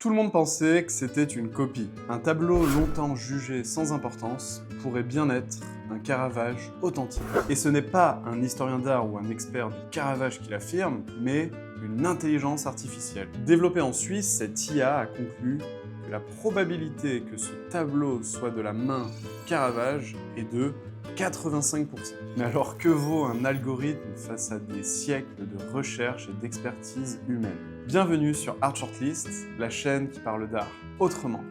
Tout le monde pensait que c'était une copie. Un tableau longtemps jugé sans importance pourrait bien être un Caravage authentique. Et ce n'est pas un historien d'art ou un expert du Caravage qui l'affirme, mais une intelligence artificielle. Développée en Suisse, cette IA a conclu que la probabilité que ce tableau soit de la main de Caravage est de 85%. Mais alors que vaut un algorithme face à des siècles de recherche et d'expertise humaine? Bienvenue sur Art Shortlist, la chaîne qui parle d'art autrement.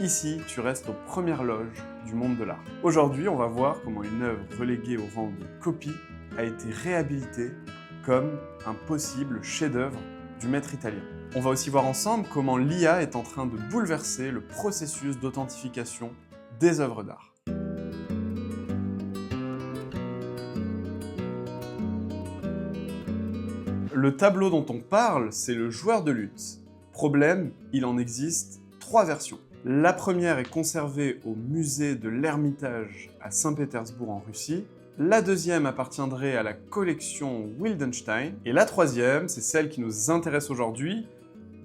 Ici, tu restes aux premières loges du monde de l'art. Aujourd'hui, on va voir comment une œuvre reléguée au rang de copie a été réhabilitée comme un possible chef-d'œuvre du maître italien. On va aussi voir ensemble comment l'IA est en train de bouleverser le processus d'authentification des œuvres d'art. Le tableau dont on parle, c'est le joueur de luth. Problème, il en existe 3 versions. La première est conservée au musée de l'Ermitage à Saint-Pétersbourg en Russie. La deuxième appartiendrait à la collection Wildenstein. Et la troisième, c'est celle qui nous intéresse aujourd'hui,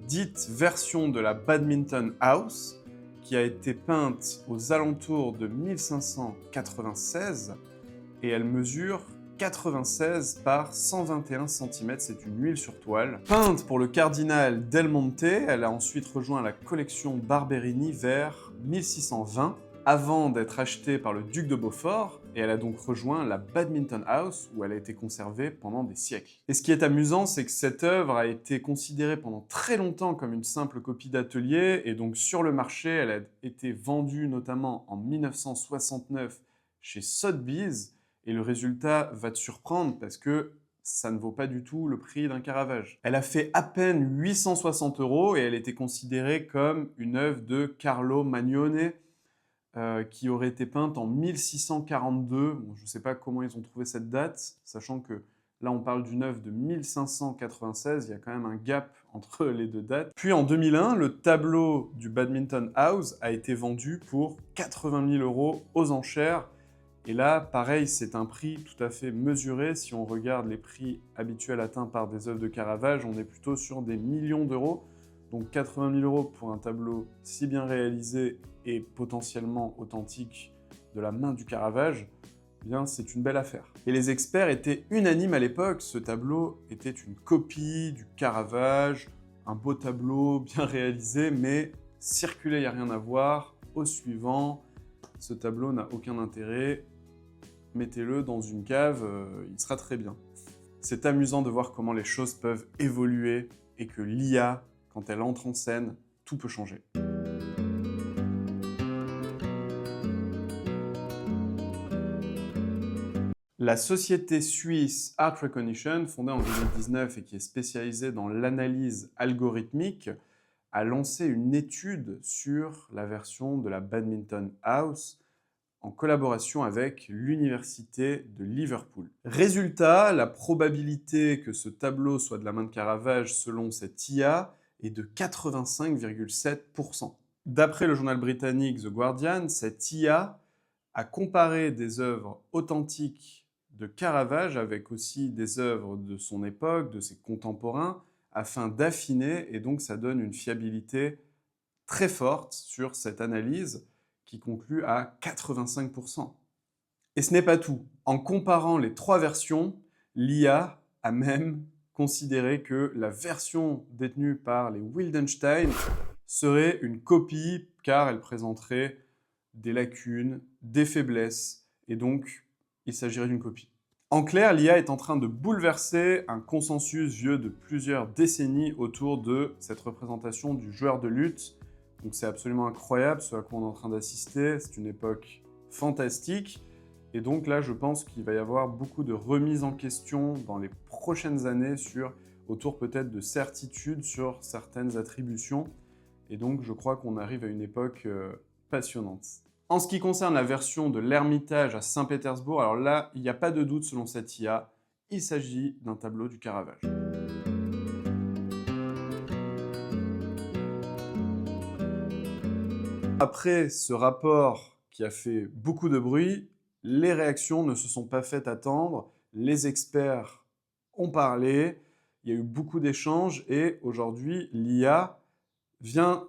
dite version de la Badminton House, qui a été peinte aux alentours de 1596 et elle mesure 96 par 121 cm, c'est une huile sur toile. Peinte pour le cardinal Del Monte, elle a ensuite rejoint la collection Barberini vers 1620, avant d'être achetée par le duc de Beaufort, et elle a donc rejoint la Badminton House, où elle a été conservée pendant des siècles. Et ce qui est amusant, c'est que cette œuvre a été considérée pendant très longtemps comme une simple copie d'atelier, et donc sur le marché, elle a été vendue notamment en 1969 chez Sotheby's, et le résultat va te surprendre parce que ça ne vaut pas du tout le prix d'un Caravage. Elle a fait à peine 860 € et elle était considérée comme une œuvre de Carlo Magnone qui aurait été peinte en 1642. Bon, je ne sais pas comment ils ont trouvé cette date, sachant que là on parle d'une œuvre de 1596, il y a quand même un gap entre les deux dates. Puis en 2001, le tableau du Badminton House a été vendu pour 80 000 € aux enchères. Et là, pareil, c'est un prix tout à fait mesuré. Si on regarde les prix habituels atteints par des œuvres de Caravage, on est plutôt sur des millions d'euros. Donc 80 000 € pour un tableau si bien réalisé et potentiellement authentique de la main du Caravage, eh bien c'est une belle affaire. Et les experts étaient unanimes à l'époque, ce tableau était une copie du Caravage, un beau tableau bien réalisé, mais circulé, il n'y a rien à voir. Au suivant, ce tableau n'a aucun intérêt. Mettez-le dans une cave, il sera très bien. C'est amusant de voir comment les choses peuvent évoluer et que l'IA, quand elle entre en scène, tout peut changer. La société suisse Art Recognition, fondée en 2019 et qui est spécialisée dans l'analyse algorithmique, a lancé une étude sur la version de la Badminton House en collaboration avec l'Université de Liverpool. Résultat, la probabilité que ce tableau soit de la main de Caravage selon cette IA est de 85,7%. D'après le journal britannique The Guardian, cette IA a comparé des œuvres authentiques de Caravage avec aussi des œuvres de son époque, de ses contemporains, afin d'affiner, et donc ça donne une fiabilité très forte sur cette analyse qui conclut à 85%. Et ce n'est pas tout. En comparant les 3 versions, l'IA a même considéré que la version détenue par les Wildenstein serait une copie car elle présenterait des lacunes, des faiblesses, et donc il s'agirait d'une copie. En clair, l'IA est en train de bouleverser un consensus vieux de plusieurs décennies autour de cette représentation du joueur de luth. Donc c'est absolument incroyable ce à quoi on est en train d'assister, c'est une époque fantastique. Et donc là, je pense qu'il va y avoir beaucoup de remises en question dans les prochaines années autour peut-être de certitudes sur certaines attributions. Et donc je crois qu'on arrive à une époque passionnante. En ce qui concerne la version de l'Ermitage à Saint-Pétersbourg, alors là, il n'y a pas de doute selon cette IA, il s'agit d'un tableau du Caravage. Après ce rapport qui a fait beaucoup de bruit, les réactions ne se sont pas faites attendre, les experts ont parlé, il y a eu beaucoup d'échanges et aujourd'hui l'IA vient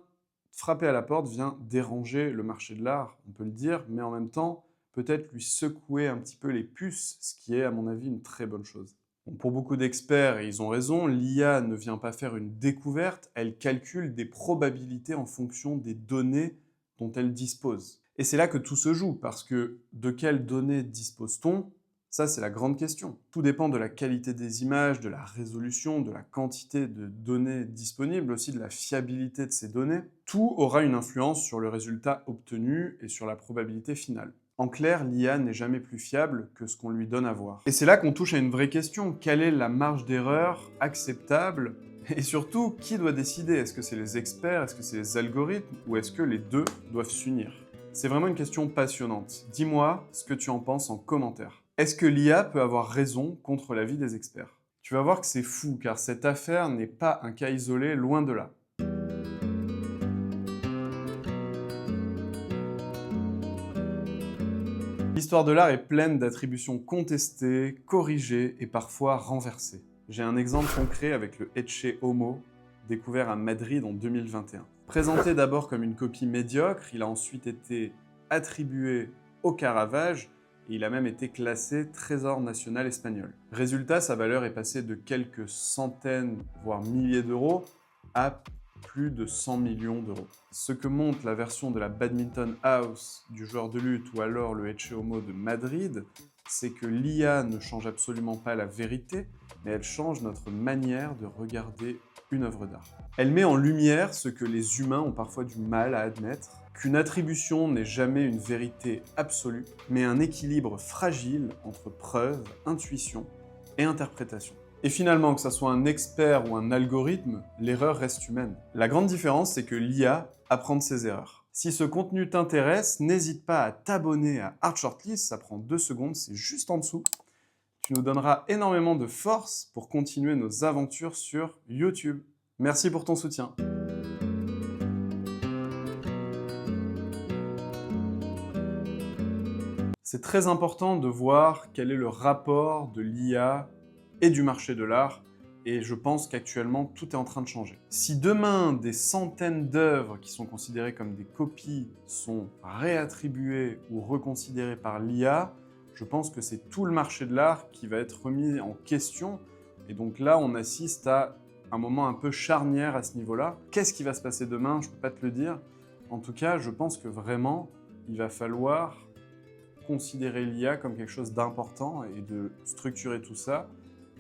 frapper à la porte, vient déranger le marché de l'art, on peut le dire, mais en même temps, peut-être lui secouer un petit peu les puces, ce qui est, à mon avis, une très bonne chose. Bon, pour beaucoup d'experts, et ils ont raison, l'IA ne vient pas faire une découverte, elle calcule des probabilités en fonction des données dont elle dispose. Et c'est là que tout se joue, parce que de quelles données dispose-t-on? Ça, c'est la grande question. Tout dépend de la qualité des images, de la résolution, de la quantité de données disponibles, aussi de la fiabilité de ces données. Tout aura une influence sur le résultat obtenu et sur la probabilité finale. En clair, l'IA n'est jamais plus fiable que ce qu'on lui donne à voir. Et c'est là qu'on touche à une vraie question. Quelle est la marge d'erreur acceptable? Et surtout, qui doit décider? Est-ce que c'est les experts? Est-ce que c'est les algorithmes? Ou est-ce que les deux doivent s'unir? C'est vraiment une question passionnante. Dis-moi ce que tu en penses en commentaire. Est-ce que l'IA peut avoir raison contre l'avis des experts? Tu vas voir que c'est fou, car cette affaire n'est pas un cas isolé, loin de là. L'histoire de l'art est pleine d'attributions contestées, corrigées et parfois renversées. J'ai un exemple concret avec le Ecce Homo, découvert à Madrid en 2021. Présenté d'abord comme une copie médiocre, il a ensuite été attribué au Caravage et il a même été classé trésor national espagnol. Résultat, sa valeur est passée de quelques centaines, voire milliers d'euros à plus de 100 millions d'euros. Ce que montre la version de la Badminton House du joueur de lutte ou alors le Ecce Homo de Madrid, c'est que l'IA ne change absolument pas la vérité, mais elle change notre manière de regarder une œuvre d'art. Elle met en lumière ce que les humains ont parfois du mal à admettre, qu'une attribution n'est jamais une vérité absolue, mais un équilibre fragile entre preuve, intuition et interprétation. Et finalement, que ce soit un expert ou un algorithme, l'erreur reste humaine. La grande différence, c'est que l'IA apprend de ses erreurs. Si ce contenu t'intéresse, n'hésite pas à t'abonner à Art Shortlist, ça prend 2 secondes, c'est juste en dessous. Tu nous donneras énormément de force pour continuer nos aventures sur YouTube. Merci pour ton soutien. C'est très important de voir quel est le rapport de l'IA et du marché de l'art, et je pense qu'actuellement tout est en train de changer. Si demain des centaines d'œuvres qui sont considérées comme des copies sont réattribuées ou reconsidérées par l'IA, je pense que c'est tout le marché de l'art qui va être remis en question, et donc là on assiste à un moment un peu charnière à ce niveau-là. Qu'est-ce qui va se passer demain? Je ne peux pas te le dire. En tout cas, je pense que vraiment, il va falloir considérer l'IA comme quelque chose d'important et de structurer tout ça,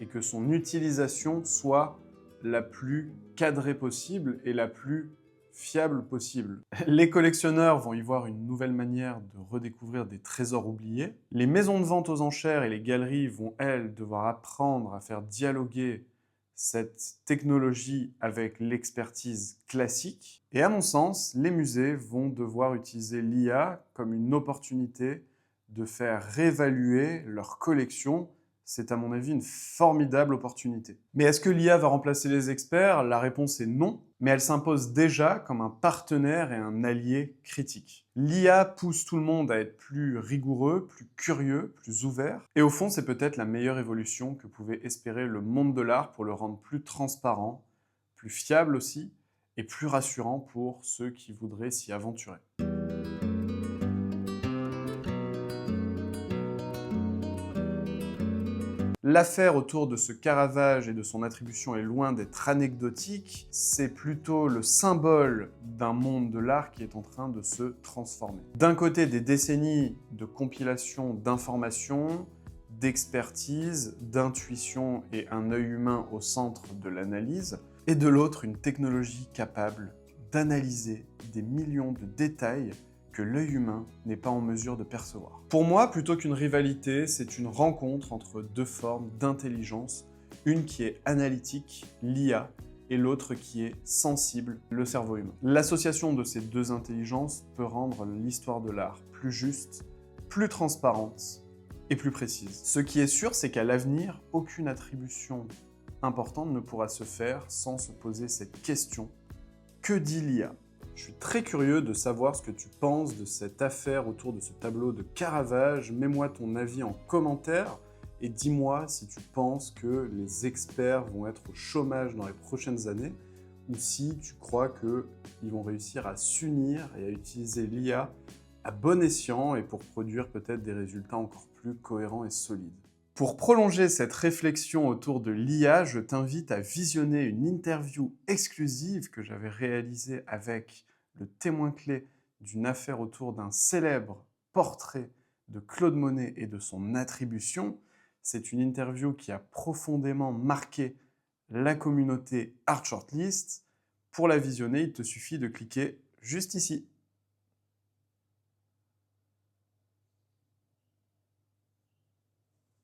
et que son utilisation soit la plus cadrée possible et la plus fiable possible. Les collectionneurs vont y voir une nouvelle manière de redécouvrir des trésors oubliés. Les maisons de vente aux enchères et les galeries vont, elles, devoir apprendre à faire dialoguer cette technologie avec l'expertise classique. Et à mon sens, les musées vont devoir utiliser l'IA comme une opportunité de faire réévaluer leur collection. C'est à mon avis une formidable opportunité. Mais est-ce que l'IA va remplacer les experts? La réponse est non, mais elle s'impose déjà comme un partenaire et un allié critique. L'IA pousse tout le monde à être plus rigoureux, plus curieux, plus ouvert, et au fond c'est peut-être la meilleure évolution que pouvait espérer le monde de l'art pour le rendre plus transparent, plus fiable aussi, et plus rassurant pour ceux qui voudraient s'y aventurer. L'affaire autour de ce Caravage et de son attribution est loin d'être anecdotique, c'est plutôt le symbole d'un monde de l'art qui est en train de se transformer. D'un côté, des décennies de compilation d'informations, d'expertise, d'intuition et un œil humain au centre de l'analyse, et de l'autre, une technologie capable d'analyser des millions de détails que l'œil humain n'est pas en mesure de percevoir. Pour moi, plutôt qu'une rivalité, c'est une rencontre entre deux formes d'intelligence, une qui est analytique, l'IA, et l'autre qui est sensible, le cerveau humain. L'association de ces deux intelligences peut rendre l'histoire de l'art plus juste, plus transparente et plus précise. Ce qui est sûr, c'est qu'à l'avenir, aucune attribution importante ne pourra se faire sans se poser cette question: que dit l'IA? Je suis très curieux de savoir ce que tu penses de cette affaire autour de ce tableau de Caravage. Mets-moi ton avis en commentaire et dis-moi si tu penses que les experts vont être au chômage dans les prochaines années ou si tu crois qu'ils vont réussir à s'unir et à utiliser l'IA à bon escient et pour produire peut-être des résultats encore plus cohérents et solides. Pour prolonger cette réflexion autour de l'IA, je t'invite à visionner une interview exclusive que j'avais réalisée avec le témoin clé d'une affaire autour d'un célèbre portrait de Claude Monet et de son attribution. C'est une interview qui a profondément marqué la communauté Art Shortlist. Pour la visionner, il te suffit de cliquer juste ici.